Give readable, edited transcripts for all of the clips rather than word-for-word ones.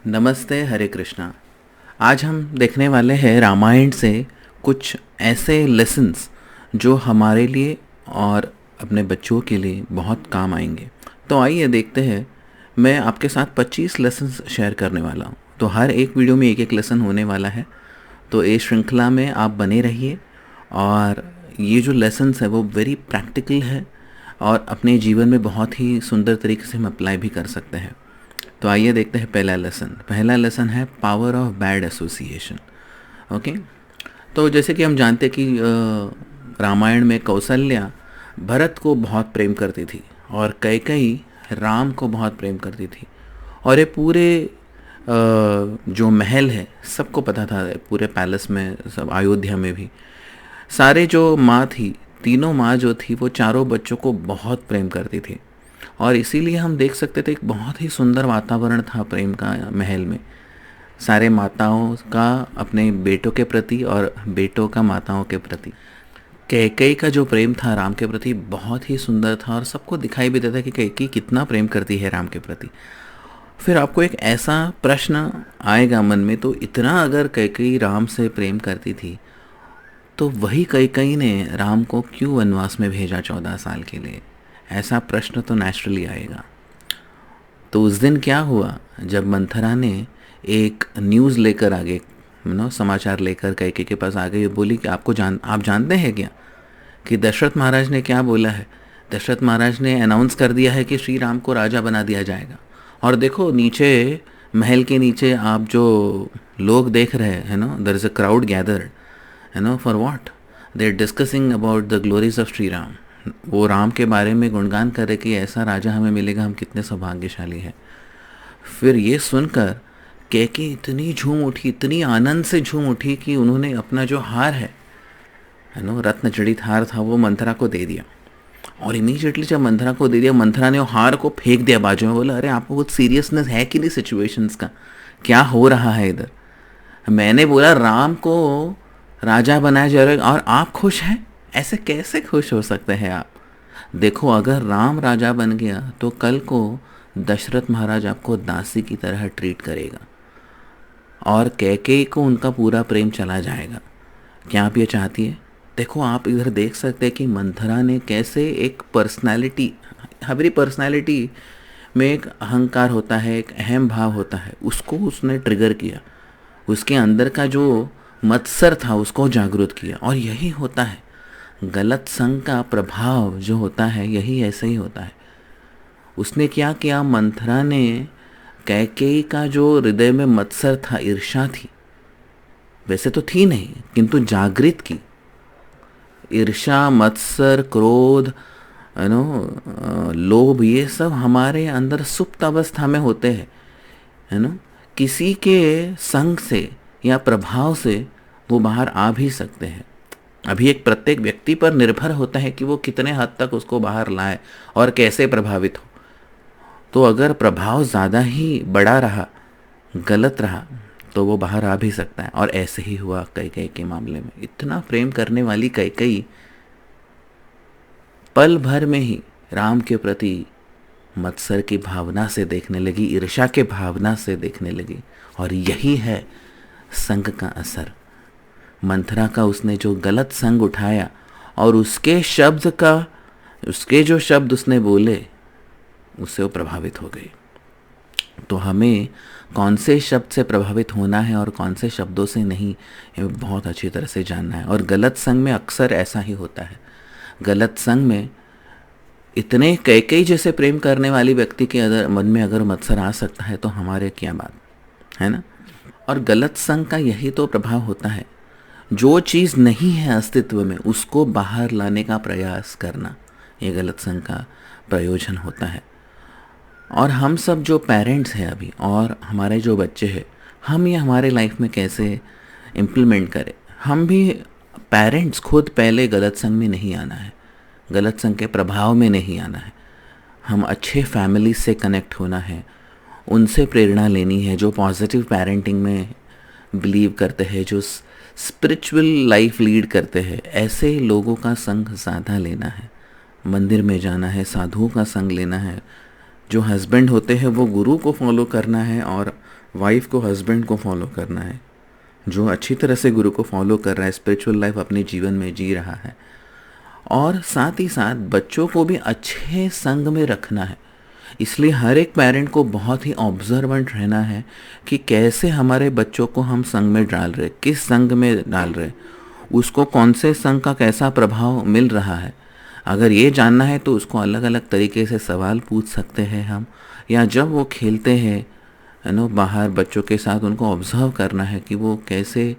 नमस्ते, हरे कृष्णा। आज हम देखने वाले हैं रामायण से कुछ ऐसे लेसन्स जो हमारे लिए और अपने बच्चों के लिए बहुत काम आएंगे। तो आइए देखते हैं। मैं आपके साथ 25 लेसन्स शेयर करने वाला हूँ। तो हर एक वीडियो में एक एक लेसन होने वाला है। तो इस श्रृंखला में आप बने रहिए। और ये जो लेसन्स है वो वेरी प्रैक्टिकल है और अपने जीवन में बहुत ही सुंदर तरीके से हम अप्लाई भी कर सकते हैं। तो आइए देखते हैं पहला लेसन है power of bad association. Okay. तो जैसे कि हम जानते हैं कि रामायण में कौशल्या भरत को बहुत प्रेम करती थी और कैकई राम को बहुत प्रेम करती थी। और ये पूरे जो महल है सबको पता था, पूरे पैलेस में, सब अयोध्या में भी सारे जो माँ थी, तीनों माँ जो थी वो चारों बच्चों को बहुत प्रेम करती थी। और इसीलिए हम देख सकते थे एक बहुत ही सुंदर वातावरण था प्रेम का महल में, सारे माताओं का अपने बेटों के प्रति और बेटों का माताओं के प्रति। कैकेयी का जो प्रेम था राम के प्रति बहुत ही सुंदर था और सबको दिखाई भी देता कि कैकेयी कितना प्रेम करती है राम के प्रति। फिर आपको एक ऐसा प्रश्न आएगा मन में, तो इतना अगर कैकेयी राम से प्रेम करती थी तो वही कैकेयी ने राम को क्यों वनवास में भेजा 14 साल के लिए? ऐसा प्रश्न तो नेचुरली आएगा। तो उस दिन क्या हुआ जब मंथरा ने एक न्यूज़ लेकर आ गए, समाचार लेकर कैकेयी के पास आ गई, बोली कि आप जानते हैं क्या कि दशरथ महाराज ने क्या बोला है? दशरथ महाराज ने अनाउंस कर दिया है कि श्री राम को राजा बना दिया जाएगा। और देखो नीचे, महल के नीचे आप जो लोग देख रहे हैं ना, there is a crowd gathered, for what? They are discussing about the glories of Shri Ram. वो राम के बारे में गुणगान कर रहे कि ऐसा राजा हमें मिलेगा, हम कितने सौभाग्यशाली हैं। फिर ये सुनकर कैकेयी इतनी झूम उठी, इतनी आनंद से झूम उठी कि उन्होंने अपना जो हार है रत्न जड़ित हार था, वो मंथरा को दे दिया। और इमीडिएटली जब मंथरा को दे दिया, मंथरा ने वो हार को फेंक दिया बाजू में। बोला, अरे आपको कुछ सीरियसनेस है कि नहीं सिचुएशंस का? क्या हो रहा है इधर? मैंने बोला राम को राजा बनाया जाएगा और आप खुश हैं? ऐसे कैसे खुश हो सकते हैं आप? देखो, अगर राम राजा बन गया तो कल को दशरथ महाराज आपको दासी की तरह ट्रीट करेगा और कैकेयी को उनका पूरा प्रेम चला जाएगा। क्या आप ये चाहती है? देखो, आप इधर देख सकते हैं कि मंथरा ने कैसे एक पर्सनालिटी, हमारी पर्सनालिटी में एक अहंकार होता है, एक अहम भाव होता है, उसको उसने ट्रिगर किया। उसके अंदर का जो मत्सर था उसको जागृत किया। और यही होता है, गलत संग का प्रभाव जो होता है यही ऐसे ही होता है। उसने क्या किया, मंथरा ने कैकेयी का जो हृदय में मत्सर था, ईर्ष्या थी, वैसे तो थी नहीं किंतु जागृत की। ईर्ष्या, मत्सर, क्रोध, लोभ, ये सब हमारे अंदर सुप्त अवस्था में होते हैं, किसी के संग से या प्रभाव से वो बाहर आ भी सकते हैं। अभी एक प्रत्येक व्यक्ति पर निर्भर होता है कि वो कितने हद तक उसको बाहर लाए और कैसे प्रभावित हो। तो अगर प्रभाव ज़्यादा ही बड़ा रहा, गलत रहा, तो वो बाहर आ भी सकता है। और ऐसे ही हुआ कैकेयी के मामले में। इतना प्रेम करने वाली कैकेयी पल भर में ही राम के प्रति मत्सर की भावना से देखने लगी, ईर्ष्या के भावना से देखने लगी। और यही है संग का असर। मंथरा का उसने जो गलत संग उठाया और उसके जो शब्द उसने बोले, उससे वो प्रभावित हो गई। तो हमें कौन से शब्द से प्रभावित होना है और कौन से शब्दों से नहीं, ये बहुत अच्छी तरह से जानना है। और गलत संग में अक्सर ऐसा ही होता है। गलत संग में इतने कैकेयी जैसे प्रेम करने वाली व्यक्ति के मन में अगर मत्सर आ सकता है तो हमारे क्या बात है ना। और गलत संग का यही तो प्रभाव होता है, जो चीज़ नहीं है अस्तित्व में उसको बाहर लाने का प्रयास करना, ये गलत संग का प्रयोजन होता है। और हम सब जो पेरेंट्स हैं अभी और हमारे जो बच्चे हैं, हम ये हमारे लाइफ में कैसे इम्प्लीमेंट करें? हम भी पेरेंट्स खुद पहले गलत संग में नहीं आना है, गलत संग के प्रभाव में नहीं आना है। हम अच्छे फैमिली से कनेक्ट होना है, उनसे प्रेरणा लेनी है जो पॉजिटिव पेरेंटिंग में बिलीव करते हैं, जो स्पिरिचुअल लाइफ लीड करते हैं। ऐसे लोगों का संग ज़्यादा लेना है, मंदिर में जाना है, साधुओं का संग लेना है। जो हस्बैंड होते हैं वो गुरु को फॉलो करना है और वाइफ को हस्बैंड को फॉलो करना है, जो अच्छी तरह से गुरु को फॉलो कर रहा है, स्पिरिचुअल लाइफ अपने जीवन में जी रहा है, और साथ ही साथ बच्चों को भी अच्छे संग में रखना है। इसलिए हर एक पेरेंट को बहुत ही ऑब्जर्वेंट रहना है कि कैसे हमारे बच्चों को हम संग में डाल रहे, किस संग में डाल रहे, उसको कौन से संग का कैसा प्रभाव मिल रहा है। अगर ये जानना है तो उसको अलग अलग तरीके से सवाल पूछ सकते हैं हम, या जब वो खेलते हैं बाहर बच्चों के साथ, उनको ऑब्जर्व करना है कि वो कैसे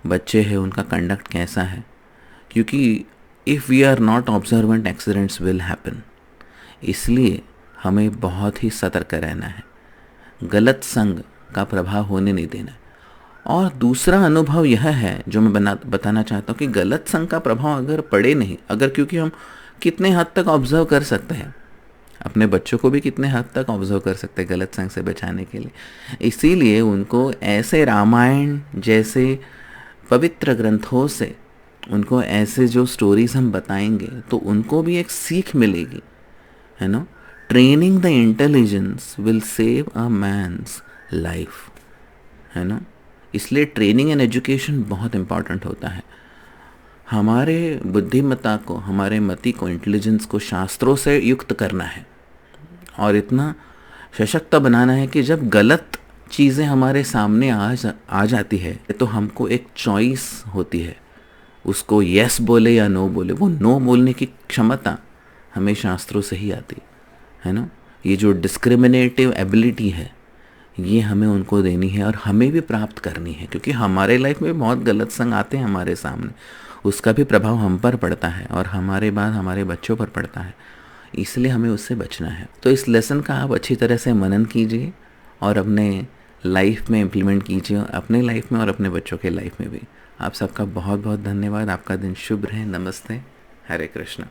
बच्चे हैं, उनका कंडक्ट कैसा है। क्योंकि if we are not observant, accidents will happen. इसलिए हमें बहुत ही सतर्क रहना है, गलत संग का प्रभाव होने नहीं देना है। और दूसरा अनुभव यह है जो मैं बताना चाहता हूँ कि गलत संग का प्रभाव अगर पड़े नहीं, अगर, क्योंकि हम कितने हद तक ऑब्जर्व कर सकते हैं, अपने बच्चों को भी कितने हद तक ऑब्जर्व कर सकते हैं गलत संग से बचाने के लिए। इसीलिए उनको ऐसे रामायण जैसे पवित्र ग्रंथों से उनको ऐसे जो स्टोरीज हम बताएंगे तो उनको भी एक सीख मिलेगी, है ना। Training the intelligence will save a man's life, है ना। इसलिए ट्रेनिंग एंड एजुकेशन बहुत इम्पॉर्टेंट होता है। हमारे बुद्धिमत्ता को, हमारे मति को, इंटेलिजेंस को शास्त्रों से युक्त करना है और इतना सशक्त बनाना है कि जब गलत चीज़ें हमारे सामने आ जाती है तो हमको एक चॉइस होती है, उसको यस बोले या नो बोले। वो नो बोलने की क्षमता हमें शास्त्रों से ही आती है ना। ये जो डिस्क्रिमिनेटिव एबिलिटी है ये हमें उनको देनी है और हमें भी प्राप्त करनी है, क्योंकि हमारे लाइफ में बहुत गलत संग आते हैं हमारे सामने, उसका भी प्रभाव हम पर पड़ता है और हमारे बाद हमारे बच्चों पर पड़ता है। इसलिए हमें उससे बचना है। तो इस लेसन का आप अच्छी तरह से मनन कीजिए और अपने लाइफ में इम्प्लीमेंट कीजिए, अपने लाइफ में और अपने बच्चों के लाइफ में भी। आप सबका बहुत बहुत धन्यवाद। आपका दिन शुभ रहे। नमस्ते। हरे कृष्णा।